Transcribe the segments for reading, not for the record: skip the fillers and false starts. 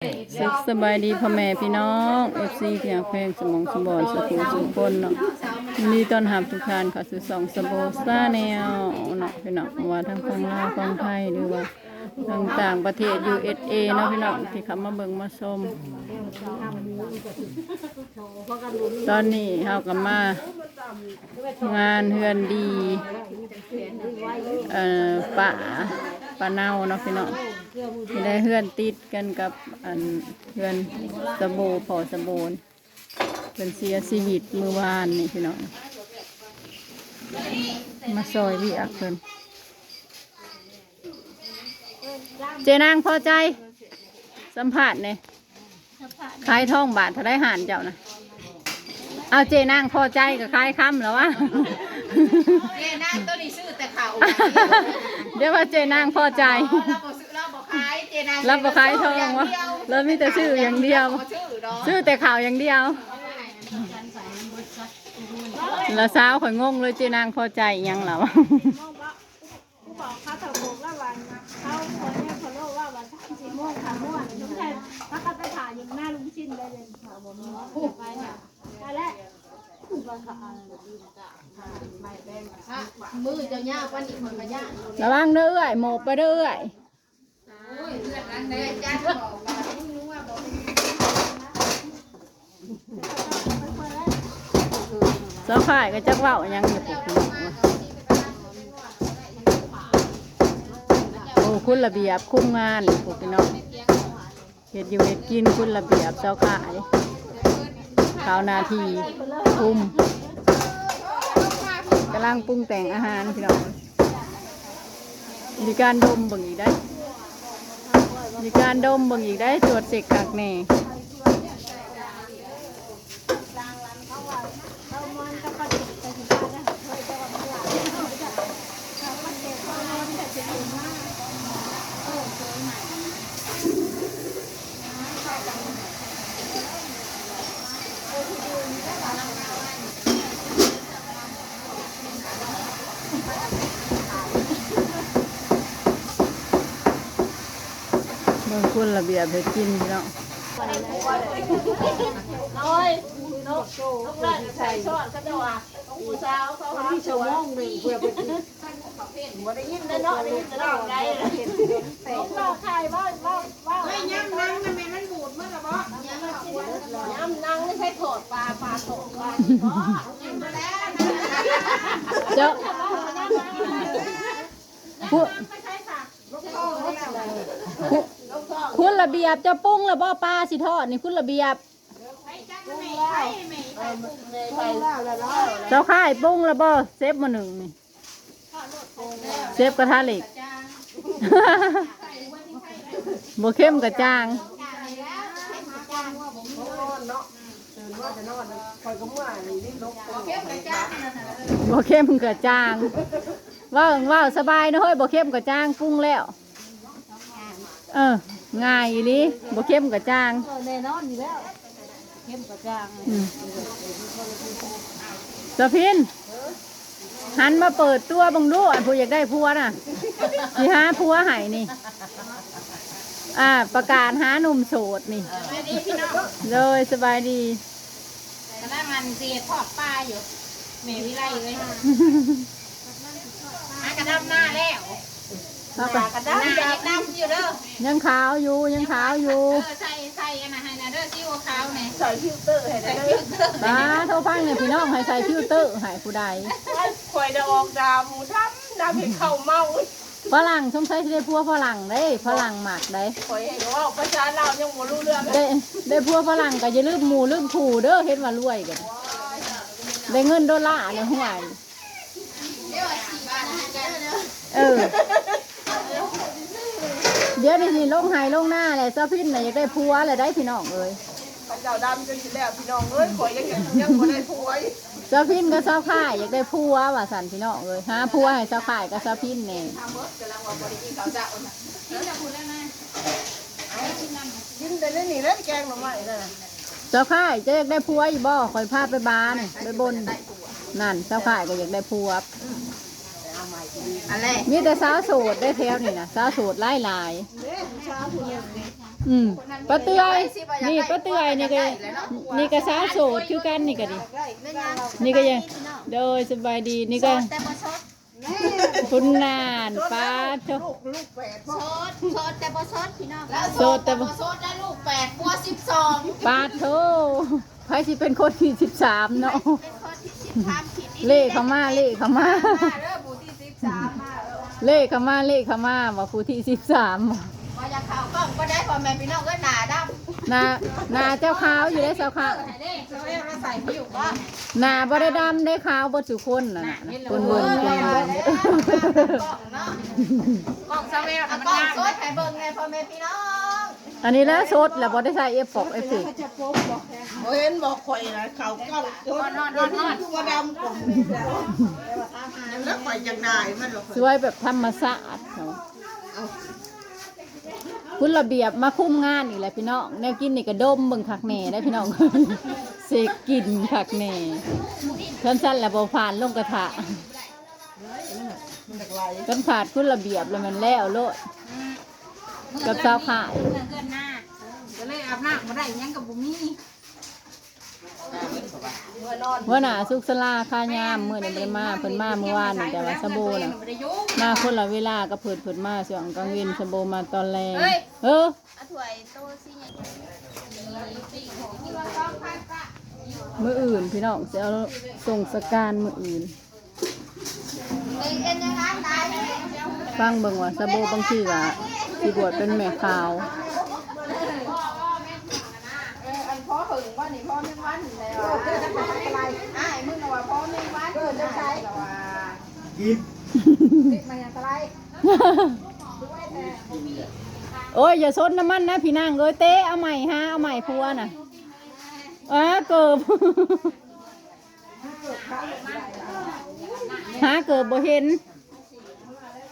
สุขสบายดีพ่อแม่พี่น้องFC เพียงเพลงสมองสมบรสุขุมสุขคนเนาะยินดีต้อนรับทุกท่านเข้าสู่ช่องสโบซ่าแนวเนาะพี่น้องว่าทั้งฝั่งลาวฝั่งไทยหรือว่าต่างประเทศ USA เนาะพี่น้องที่เขามาเบิ่งมาชมตอนนี้เฮาก็มางานเฮือนดีป่าเน่าเนาะพี่น้องที่ได้เฮือนติดกันกับเฮือนสะโบพอสะโบนเป็นเสียชีวิตเมื่อวานนี่พี่น้องมาซอยวิอักเพิ่นเจนางพอใจสัมผัสเนี่ยขายทองบาทถ้าได้หารเจ้านะเอาเจนางพอใจกับขายคำแล้ววะเจนางตัวนี้ซื้อแต่ข่าว เดี๋ยวว่าเจนางพอใจเราบอกขายเจนางรับบ่ขายทองวะแล้วมีแต่ชื่ออย่างเดียวชื่อแต่ข่าวอย่างเดียวแล้วเช้าข่อยงงเลยเจนางพอใจยังเหรอบอกเขาถกว่าวันเขาคนนี้เขาโลว่าวัน4 โมงค่ะม่วนทุกท่านพักกันไปถ่ายยิงหน้าลุงชินเลยเลยค่ะผมพูดไปเนี่ยมาแล้วมือเจ้าหน้าวันนี้คนมาย่างระวังเด้อเอ้ยหมบไปเด้อเอ้ยเจ้าข่ายก็จักเว้ายังอยู่ปุ๊บโอ้คุณระเบียบคุมงานปุ๊บพี่น้องเฮ็ดอยู่เฮ็ดกินคุณระเบียบเจ้าข่ายข่าวนาทีคุมกำลังปรุงแต่งอาหารพี่น้องมีการดมเบิ่งอีกได้มีการดมเบิ่งอีกได้ตรวจเสกกักแน่บางคนระเบียบให้กินพี่น้องโอ้ยนกแรกใส่ช้อนก็จะว่าผู้สาวเขาหาชั่วโมงนึงเพื่อไปกินบ่ได้ยินเนาะได้ยินเนาะไงนกเราขายว่าไม่ย่ำนั่งมันมันบูดเมื่อไหร่บ่ย้ำนั่งไม่ใช่โถดปลาโถดปลาเจ้าคุณระเบียบเจ้าปุ้งแล้วบ่ปลาสิทอดนี่คุณระเบียบเจ้าข่ายปุ้งแล้วบ่เซฟมาหนึ่งนี่เซฟกระทะเหล็กบ่เข้มกระจางบ่เข้มกระจางว่าสบายนะเฮ้ยบ่เข้มกระจางปรุงแล้วง่ายอีหลีบ่เข้มกระจางแน่นอนอยู่แล้วเข้มกระจางสะพินหันมาเปิดตัวบังดูอันผู้อยากได้ผัวน่ะสิหาผัวให้นี่ประกาศหาหนุ่มโสดนี่เลยสบายดีกำลังมันเสียทอดปลาอยู่เมวิไลเลยกระดำหน้าแล้วกระดำยังดำอยู่เด้อยังขาวอยู่ใส่อันนั้นให้นะเด้อซิวขาวเนี่ยใส่ฟิลเตอร์ให้ได้ตาโทรฟังเนี่ยพี่น้องให้ใส่ฟิลเตอร์ให้ผู้ใดข่อยดอกดำให้เข่าเมาฝรั่งสงสัยจะได้พัวฝรั่งได้ฝรั่งหมักได้ข่อยเห็นว่าภาษาลาวยังบ่รู้เรื่องได้พัวฝรั่งก็อย่าลืมหมู่ลืมผู้เด้อเฮ็ดว่ารวยกันได้เงินดอลลาร์ในห้วยเดี๋ยวนี่ลงไห้ลงหน้าแหละเจ้าพินน่ะอยากได้ผัวเลยได้พี่น้องเอ้ยเจ้าดำจนสิแล้วพี่น้องเอ้ยข่อยยังบ่ได้ผัวเจ้าพินก็เจ้าข่ายอยากได้ผัวว่าสั่นพี่น้องเอ้ยหาผัวให้เจ้าข่ายก็เจ้าพินแน่กินแต่นี่แล้วแกงหน่อไม้น่ะเจ้าข่ายจะอยากได้ผัวอีบ่คอยพาไปบ้านไปบนนั่นเจ้าข่ายก็อยากได้ผัวมีแต่สาวโสดได้แถวนี่นะสาวโสดหลาย ป้าเตือยนี่ป้าเตือยนี่ก็สาวโสดคือกันนี่ก็ดินี่ก็ยังโดยสบายดีนี่ก็ แต่บ่ชด คุณนานป้าโต ชดแต่บ่ชดพี่น้องแล้ว โสดแต่บ่ ชดได้ลูก8กว่า12 ป้าโตใครสิเป็นคนที่13เนาะ เป็นคนที่13ผิดอีก เล่เข้ามาเล่เข้ามา เด้อผู้ที่13มาเล่เข้ามาเล่เข้ามาว่าผู้ที่13 ว่าอย่าเข้ากล้องบ่ได้พ่อแม่พี่น้องก็หน้าดำ นาเจ้าขาวอยู่ได้เจ้าขาว เด้เราเอวเราใส่ผิวบ่ นาบ่ได้ดำได้ขาวบ่สุคนน่ะนะเพิ่นเบิ่งเพิ่นเบิ่ง กล้องซาเวลมันงามสดให้เบิ่งไงพ่อแม่พี่น้อง อันนี้แล้วสดแล้วบ่ได้ใส่เอฟฟอกเอฟเฟกต์ บ่เห็นบอกข่อยนะเขาเก้าตัวนดำกลมแล้วข่อยจังได้มันหรอก สวยแบบธรรมชาติเนาะคุณระเบียบมาคุมงานอีกแล้วพี่น้องแนวกินนี่ก็ดมเบิ่งคักแหน่ได้พี่น้อง เสกกินคักแหน่สั้นๆแล้วบ่ผ่านลงกระทะกันขาดคุณระเบียบแล้วมันแล้วโลดกับสาวขาย เกินหน้าก็เลยอาบน้ำบ่ได้ยังกับบ่มี เมื่อหน่ะสุขสลาค่ายามมื้อนี้บ่ได้มาเพิ่นมาเมื่อวานนี่แต่ว่าสะโบน่ะมาคนละเวลาก็เพิ่นมาช่วงกลางวันสะโบมาตอนแลงเอาถ้วยโตสิใหญ่มื้ออื่นพี่น้องสิเอาส่งสการมื้ออื่น เอ็นยังงานได้ ฟังเบิ่งว่าสะโบบางทีก็สิบวชเป็นแม่ขาว อันพ่อหึงว่านี่พ่อแม่วันแล้วอะไรอ้ายมึงว่าพ่อแม่วันเกิดได้ใช่ว่า กิน มันยังอะไร โอ้ยอย่าซดน้ำมันนะพี่นางเอ้ยเต้เอาใหม่ฮะเอาใหม่พัวน่ะเกิบ หาเกิบบ่เห็น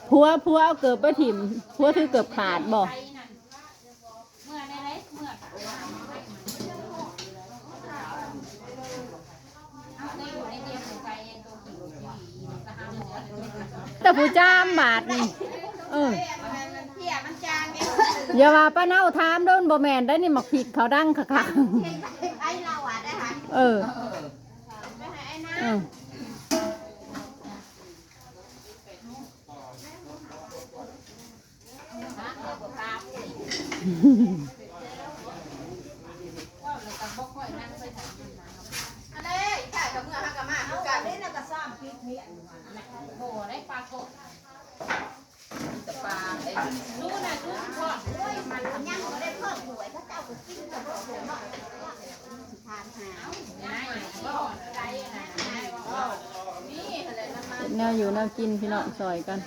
พัวเอาเกิบไปถิ่มพัวถือเกิบขาดบ่แต่ผู้จ้ามบาทนี่อย่าว่าป้าเน่าถามโดนบ่แมนได้นี่หมักผิดเขาดังค่ะไอ้เราอ่ะได้ค่ะ เอออะไรถ่ายกับเมื่อฮักกะมาเอาการเล่นแล้วก็ซ้อมปิดเมียนโหได้ปลาโกดแต่ปลาไอ้นู้นน่ะนู้นทอดมันยังบ่ได้เพิ่มหวยก็เจ้าก็กินกับพวกหวยเนาะทานหาวก็ใจน่ะนี่อะไรมัน แนวอยู่แนวกินพี่น้องซอยกัน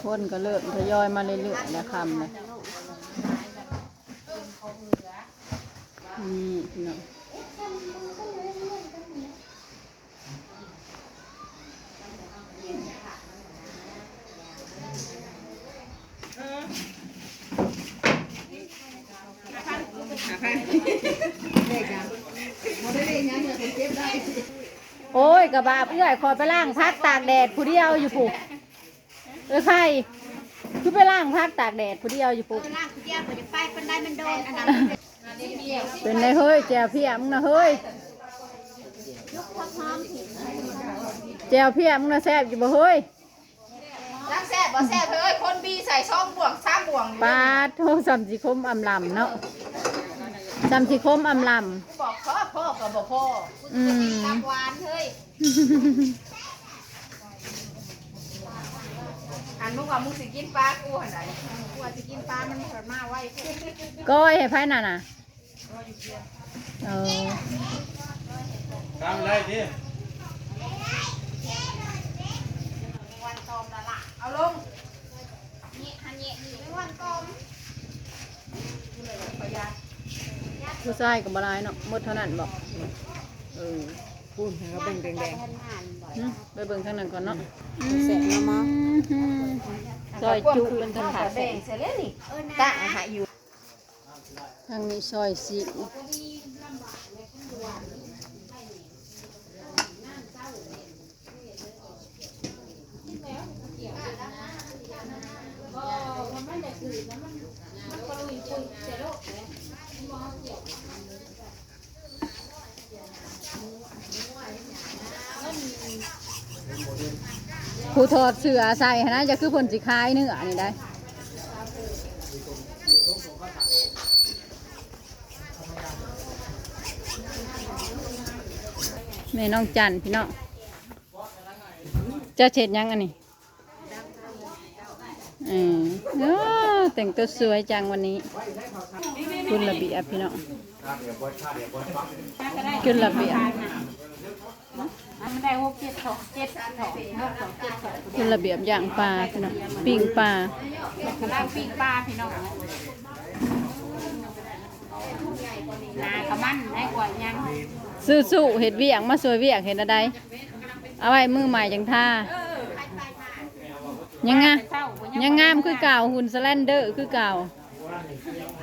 คนก็เริ่มทยอยมาเรื่อยๆนะคำนะนี่พี่น้องโอ้ยกระบาเพื่อยคอยไปล่างพักตากแดดผู้เดียวอยู่ปุ๊ใครคือไปล่างพักตากแดดผู้เดียวอยู่ปุ๊ ล่างเดียวจะไปคนใดมันโดนอันนั้น เป็นไรเฮ้ยแจวเพียมึงนะเฮ้ยแจวเพียมึงนะแซ่บอยู่บ่เฮ้ย รักแซ่บบ่แซ่บเฮ้ยคนบีใส่ช่องบ่วง3บ่วง ปลาโทสัมสิคมอำลำเนาะสัมสิคมอำล บอกพ่อกับบ่พ่อตับหวานเฮ้ยอันมึงว่ามึงสิกินปลากูหั่นใดกูว่าสิกินปลามันเกิดมาไว้ ำก้อยให้ไพ่น่ะนะเออ ทำได้ดิ วันตอมละล่ะเอาลงนี่หันนี่ไม่วันตอม ผู้ชายกับบลายเนาะหมดเท่านั้นบอกพูดให้เขาเป็นแดง ไปเบิ่งทางนั้นก่อนเนาะ แสบมา ซอยจุเป็นทางขา แดงเสร็จแล้วนี่ตั้งหาอยู่ ทางนี้ซอยสิ ผู้ถอดเสื้อใส่หั้นนะจะคือเพิ่นสิคายเนื้อนี่ได้แม่น้องจันพี่น้องจะเช็ดยังอันนี้แต่งตัวสวยจังวันนี้คุณระเบียบพี่น้องคุณระเบียบ มันได้6 7 2 7 2 คุณระเบียบย่างปลาพี่น้องปิ้งปลาก ำลังปิ้งปลาพี่น้องนากระมันได้กว่ายัง สู้ๆเห็ดเวียงมาสวยเวียงเห็นอะไรเอาไว้มือใหม่จังท่ายังไงยังงามคือเก่าหุ่นสแลนเดอร์คือเก่า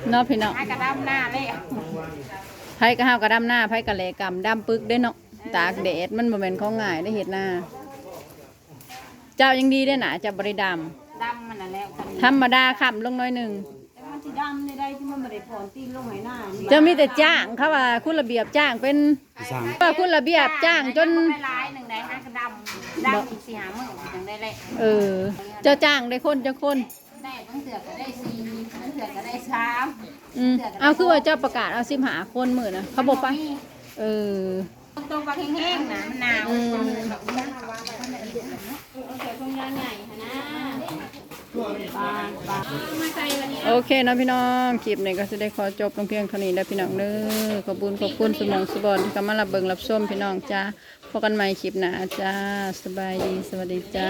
เนาะพี่น้อง ให้กระดำหน้าเลย ไผ่กระห้าวกระดำหน้าไผ่กระเลกำดำปึกได้เนาะตากแดดมันบ่แม่นของง่ายได้เห็ดหน้าเจ้ายังดีได้หนาจะบริด ดำมันน่ะแล้ว ำธรรมดาขับลงน้อยหนึ่ง มันสิดำได้ที่มันบ่ได้ถอนตีนลงให้หน้านี่ เจะมีแต่จ้างเขาว่าคุณระเบียบจ้างเป็นว่าคุณระเบียบจ้างจน ไม่ร้ายหนึ่งได้ห้ากระดำอีก4 5 มื้อจังได้เลย เจ้าจ้างได้คนจะคน ได้บางเถื่อก็ได้4บางเถื่อก็ได้3 เอาคือว่าเจ้าประกาศเอา15 คนมื้อนะเขาบอกไปเออ ตัวปลาแห้งๆนะมันหนาว โอเคนะพี่น้องคลิปนี้ก็จะได้ขอจบลงเพียงเท่านี้แล้วพี่น้องเด้อขอบคุณสมองสบอนที่กำมารับเบิ่งรับชมพี่น้องจ้าพบกันใหม่คลิปหน้าจ้าสบายดีสวัสดีจ้า